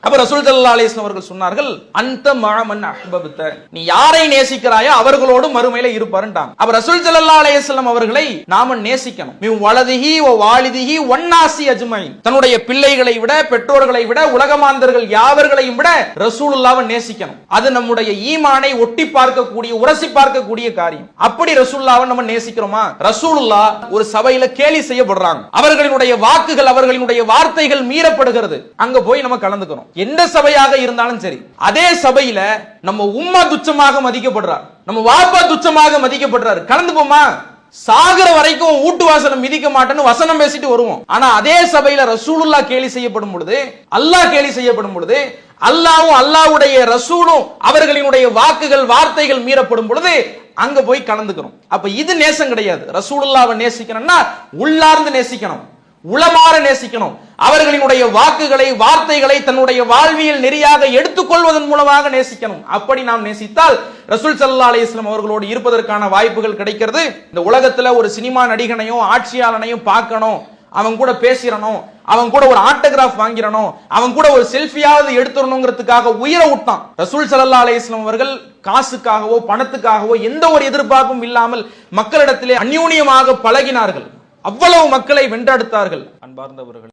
அப்ப ரசூல் ஸல்லல்லாஹு அலைஹி வஸல்லம் அவர்கள் சொன்னார்கள், அன்த மஅமன் அஹ்பப்த, நீ யாரை நேசிக்கிறாயோ அவர்களோடு மறுமையில இருப்பாருன்றாங்க. அப்ப ரசூல் ஸல்லல்லாஹு அலைஹி வஸல்லம் அவர்களை நாம நேசிக்கணும். மின் வலதிஹி வ வாலிதிஹி வன்னாசி அஜ்மைன், தன்னுடைய பிள்ளைகளை விட, பெற்றோர்களை விட, உலகமாந்தர்கள் யாவர்களையும் விட ரசூலுல்லாஹ்வை நேசிக்கணும். அது நம்முடைய ஈமானை ஒட்டி பார்க்கக்கூடிய, உரசி பார்க்கக்கூடிய காரியம். அப்படி ரசூலுல்லாஹ்வை நம்ம நேசிக்கிறோமா? ரசூலுல்லாஹ் ஒரு சபையில கேலி செய்யப்படுறாங்க, அவர்களினுடைய வாக்குகள், அவர்களினுடைய வார்த்தைகள் மீறப்படுகிறது. அங்க போய் நம்ம கலந்துக்கிறோம். எந்த சபையாக இருந்தாலும் சரி, அதே சபையில நம்ம உம்மா துச்சமாக மதிக்கப்படுறார், நம்ம வாப்பா துச்சமாக மதிக்கப்படுறாரு, கலந்து போமா? சாகர வரைக்கும் வீட்டு வாசலம் மிதிக்க மாட்டேன்னு வசனம் பேசிட்டு வருவோம். ஆனா அதே சபையில ரசூலுல்லாஹ் கேலி செய்யப்படும் பொழுது, அல்லாஹ் கேலி செய்யப்படும் பொழுது, அல்லாஹ்வும் அல்லாஹ்வுடைய ரசூலும் அவர்களினுடைய வாக்குகள், வார்த்தைகள் மீறப்படும் பொழுது அங்க போய் கலந்துக்கிறோம். அப்ப இது நேசம் கிடையாது. ரசூலுல்லாஹ்வை நேசிக்கணும்னா உள்ளார்ந்து நேசிக்கணும், உளமாற நேசிக்கணும். அவர்களினுடைய வாக்குகளை, வார்த்தைகளை தன்னுடைய வாழ்வியல் நெறியாக எடுத்துக்கொள்வதன் மூலமாக நேசிக்கணும். அப்படி நாம் நேசித்தால் ரசூல் ஸல்லல்லாஹு அலைஹி வஸல்லம் அவர்களோடு இருப்பதற்கான வாய்ப்புகள் கிடைக்கிறது. இந்த உலகத்துல ஒரு சினிமா நடிகனையும் ஆட்சியாளனையும் பார்க்கணும், அவன் கூட பேசிடணும், அவன் கூட ஒரு ஆட்டோகிராஃப் வாங்கிடணும், அவன் கூட ஒரு செல்ஃபியாவது எடுத்துடணுங்கிறதுக்காக உயிரை விட்டான். ரசூல் ஸல்லல்லாஹு அலைஹி வஸல்லம் அவர்கள் காசுக்காகவோ பணத்துக்காகவோ எந்த ஒரு எதிர்பார்ப்பும் இல்லாமல் மக்களிடத்திலே அந்யோன்யமாக பழகினார்கள். அவ்வளவு மக்களை வென்றெடுத்தார்கள். அன்பார்ந்தவர்கள்.